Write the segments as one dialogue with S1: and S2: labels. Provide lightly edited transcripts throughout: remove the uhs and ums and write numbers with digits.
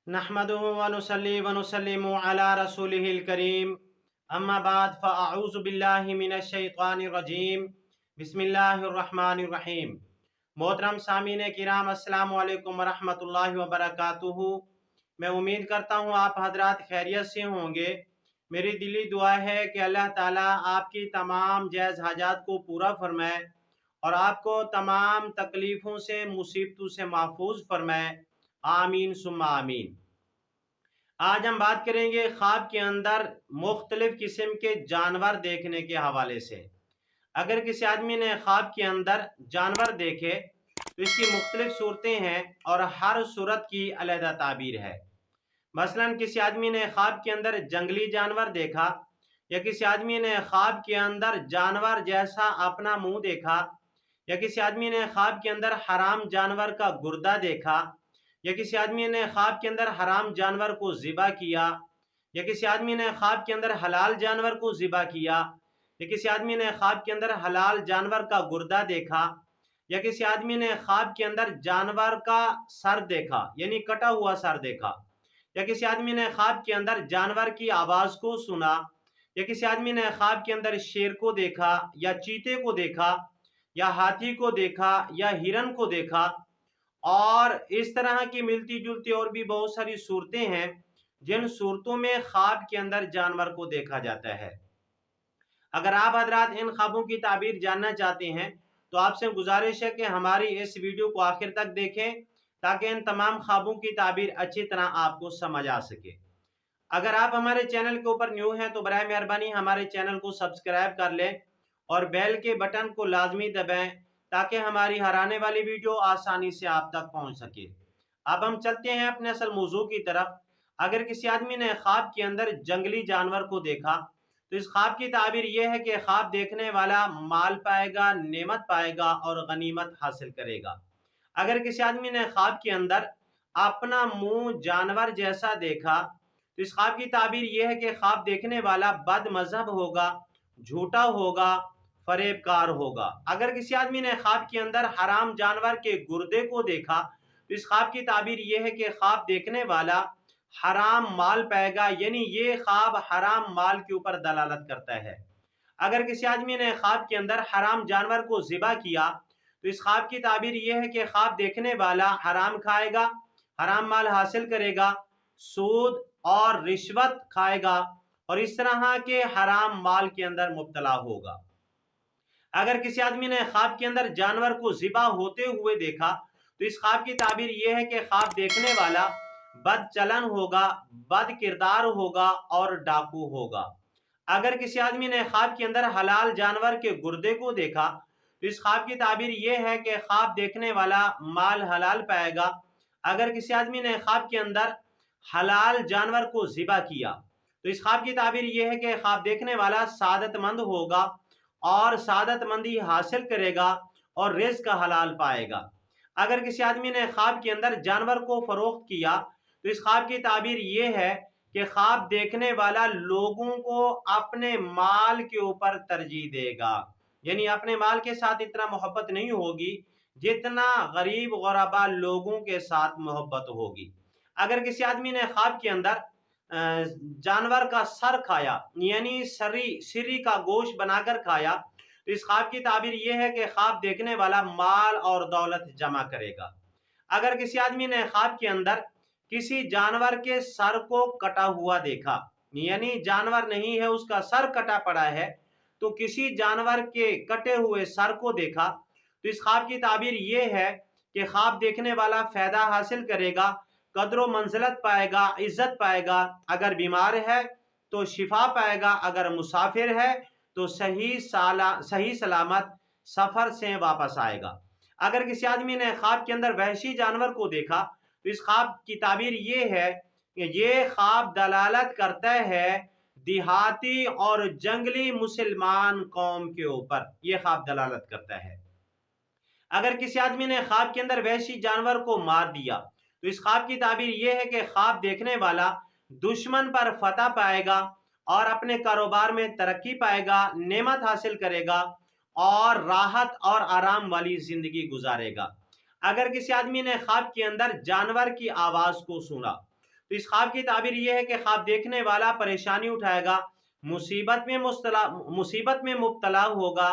S1: नहमदुहु व नुसल्ली व नुसल्लिमु अला रसूलिहिल करीम अम्मा बाद फ़अऊज़ु बिल्लाहि मिनश शैतानिर रजीम बिस्मिल्लाहिर रहमानिर रहीम। मोहतरम सामीन किराम, अस्सलामु अलैकुम व रहमतुल्लाहि व बरकातुहू। मैं उम्मीद करता हूँ आप हजरात खैरियत से होंगे। मेरी दिली दुआ है कि अल्लाह ताला आपकी तमाम जायज़ हाजात को पूरा फरमाए और आपको तमाम तकलीफ़ों से मुसीबतों से महफूज फरमाए। आमीन सुम्मा आमीन। आज हम बात करेंगे ख्वाब के अंदर मुख्तलिफ किस्म के जानवर देखने के हवाले से। अगर किसी आदमी ने ख्वाब के अंदर जानवर देखे तो इसकी मुख्तलिफ सूरतें हैं और हर सूरत की अलहदा ताबीर है। मसलन किसी आदमी ने ख्वाब के अंदर जंगली जानवर देखा, या किसी आदमी ने ख्वाब के अंदर जानवर जैसा अपना मुंह देखा, या किसी आदमी ने ख्वाब के अंदर हराम जानवर का गुर्दा देखा, या किसी आदमी ने ख्वाब के अंदर हराम जानवर को ज़िबा किया, या किसी आदमी ने ख्वाब के अंदर हलाल जानवर को ज़िबा किया, या किसी आदमी ने ख्वाब के अंदर हलाल जानवर का गुर्दा देखा, या किसी आदमी ने ख्वाब के अंदर जानवर का सर देखा यानी कटा हुआ सर देखा, या किसी आदमी ने ख्वाब के अंदर जानवर की आवाज़ को सुना, या किसी आदमी ने ख्वाब के अंदर शेर को देखा, या चीते को देखा, या हाथी को देखा, या हिरन को देखा। और इस तरह की मिलती जुलती और भी बहुत सारी सूरतें हैं जिन सूरतों में ख्वाब के अंदर जानवर को देखा जाता है। अगर आप हजरात इन ख्वाबों की ताबीर जानना चाहते हैं तो आपसे गुजारिश है कि हमारी इस वीडियो को आखिर तक देखें ताकि इन तमाम ख्वाबों की ताबीर अच्छी तरह आपको समझ आ सके। अगर आप हमारे चैनल के ऊपर न्यू हैं तो बराए मेहरबानी हमारे चैनल को सब्सक्राइब कर लें और बेल के बटन को लाजमी दबाएं ताकि हमारी हर आने वाली वीडियो आसानी से आप तक पहुंच सके। अब हम चलते हैं अपने असल मौजू की तरफ। अगर किसी आदमी ने ख्वाब के अंदर जंगली जानवर को देखा तो इस ख्वाब की ताबीर यह है कि ख्वाब देखने वाला माल पाएगा, नेमत पाएगा और गनीमत हासिल करेगा। अगर किसी आदमी ने ख्वाब के अंदर अपना मुंह जानवर जैसा देखा तो इस ख्वाब की ताबीर यह है कि ख्वाब देखने वाला बद मजहब होगा, झूठा होगा, फरेबकार होगा। अगर किसी आदमी ने ख्वाब के अंदर हराम जानवर के गुर्दे को देखा तो इस ख्वाब की ताबीर यह है कि ख्वाब देखने वाला हराम माल पाएगा, यानी ये ख्वाब हराम माल के ऊपर दलालत करता है। अगर किसी आदमी ने ख्वाब के अंदर हराम जानवर को ज़िबा किया तो इस ख्वाब की ताबीर यह है कि ख्वाब देखने वाला हराम खाएगा, हराम माल हासिल करेगा, सूद और रिश्वत खाएगा और इस तरह के हराम माल के अंदर मुब्तला होगा। अगर किसी आदमी ने ख्वाब के अंदर जानवर को ज़िबा होते हुए देखा तो इस ख्वाब की ताबीर यह है कि ख्वाब देखने वाला बद चलन होगा, बद किरदार होगा और डाकू होगा। अगर किसी आदमी ने ख्वाब के अंदर हलाल जानवर के गुर्दे को देखा तो इस ख्वाब की ताबीर यह है कि ख्वाब देखने वाला माल हलाल पाएगा। अगर किसी आदमी ने ख्वाब के अंदर हलाल जानवर को ज़िबा किया तो इस ख्वाब की ताबीर यह है कि ख्वाब देखने वाला सादतमंद होगा और सादतमंदी हासिल करेगा और रिज़्क हलाल पाएगा। अगर किसी आदमी ने ख्वाब के अंदर जानवर को फरोख्त किया तो इस ख्वाब की ताबीर ये है कि ख्वाब देखने वाला लोगों को अपने माल के ऊपर तरजीह देगा, यानी अपने माल के साथ इतना मोहब्बत नहीं होगी जितना गरीब गुरबा लोगों के साथ मोहब्बत होगी। अगर किसी आदमी ने ख्वाब के अंदर जानवर का सर खाया यानी सिरी का गोश्त बनाकर खाया तो इस ख्वाब की ताबीर यह है कि ख्वाब देखने वाला माल और दौलत जमा करेगा। अगर किसी आदमी ने ख्वाब के अंदर किसी जानवर के सर को कटा हुआ देखा यानी जानवर नहीं है उसका सर कटा पड़ा है तो किसी जानवर के कटे हुए सर को देखा तो इस ख्वाब की ताबीर यह है कि ख्वाब देखने वाला फायदा हासिल करेगा, कदर मंजिलत पाएगा, इज्जत पाएगा। अगर बीमार है तो शिफा पाएगा, अगर मुसाफिर है तो सही सलामत सफ़र से वापस आएगा। अगर किसी आदमी ने ख्वाब के अंदर वहशी जानवर को देखा तो इस ख्वाब की ताबीर ये है कि ये ख्वाब दलालत करता है देहाती और जंगली मुसलमान कौम के ऊपर, ये ख्वाब दलालत करता है। अगर किसी आदमी ने ख्वाब के अंदर वहशी जानवर को मार दिया तो इस ख्वाब की ताबीर यह है कि ख्वाब देखने वाला दुश्मन पर फतह पाएगा और अपने कारोबार में तरक्की पाएगा, नेमत हासिल करेगा और राहत और आराम वाली जिंदगी गुजारेगा। अगर किसी आदमी ने ख्वाब के अंदर जानवर की आवाज़ को सुना تو اس خواب کی تعبیر یہ ہے کہ خواب دیکھنے والا پریشانی اٹھائے گا، مصیبت میں مبتلا ہوگا،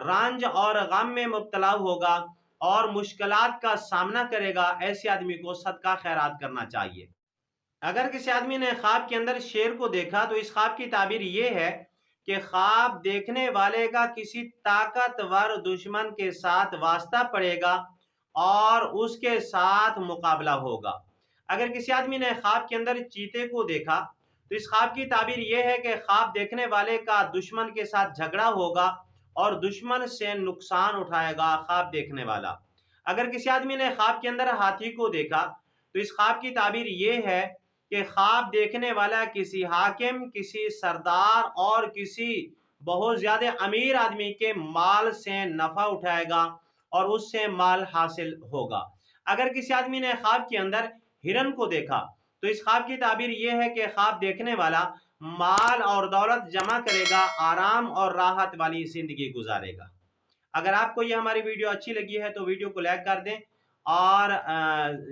S1: رنج اور غم میں مبتلا ہوگا اور مشکلات کا سامنا کرے گا۔ ایسے آدمی کو صدقہ خیرات کرنا چاہیے۔ اگر کسی آدمی نے خواب کے اندر شیر کو دیکھا تو اس خواب کی تعبیر یہ ہے کہ خواب دیکھنے والے کا کسی طاقتور دشمن کے ساتھ واسطہ پڑے گا اور اس کے ساتھ مقابلہ ہوگا۔ اگر کسی آدمی نے خواب کے اندر چیتے کو دیکھا تو اس خواب کی تعبیر یہ ہے کہ خواب دیکھنے والے کا دشمن کے ساتھ جھگڑا ہوگا اور دشمن سے نقصان اٹھائے گا خواب دیکھنے والا۔ اگر کسی آدمی نے خواب کے اندر ہاتھی کو دیکھا تو اس خواب کی تعبیر یہ ہے کہ خواب دیکھنے والا کسی حاکم، کسی سردار اور کسی بہت زیادہ امیر آدمی کے مال سے نفع اٹھائے گا اور اس سے مال حاصل ہوگا۔ اگر کسی آدمی نے خواب کے اندر ہرن کو دیکھا تو اس خواب کی تعبیر یہ ہے کہ خواب دیکھنے والا مال اور دولت جمع کرے گا، آرام اور راحت والی زندگی گزارے گا۔ اگر آپ کو یہ ہماری ویڈیو اچھی لگی ہے تو ویڈیو کو لائک کر دیں اور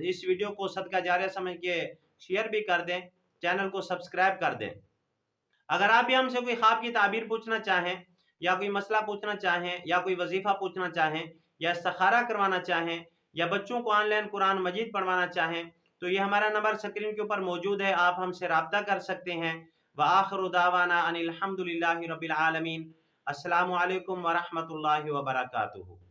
S1: اس ویڈیو کو صدقہ جاریہ سمجھ کے شیئر بھی کر دیں، چینل کو سبسکرائب کر دیں۔ اگر آپ بھی ہم سے کوئی خواب کی تعبیر پوچھنا چاہیں یا کوئی مسئلہ پوچھنا چاہیں یا کوئی وظیفہ پوچھنا چاہیں یا استخارہ کروانا چاہیں یا بچوں کو آن لائن قرآن مجید پڑھوانا چاہیں تو یہ ہمارا نمبر سکرین کے اوپر موجود ہے، آپ ہم سے رابطہ کر سکتے ہیں۔ وآخر دعوانا ان الحمد للہ رب العالمین۔ السلام علیکم ورحمۃ اللہ وبرکاتہ۔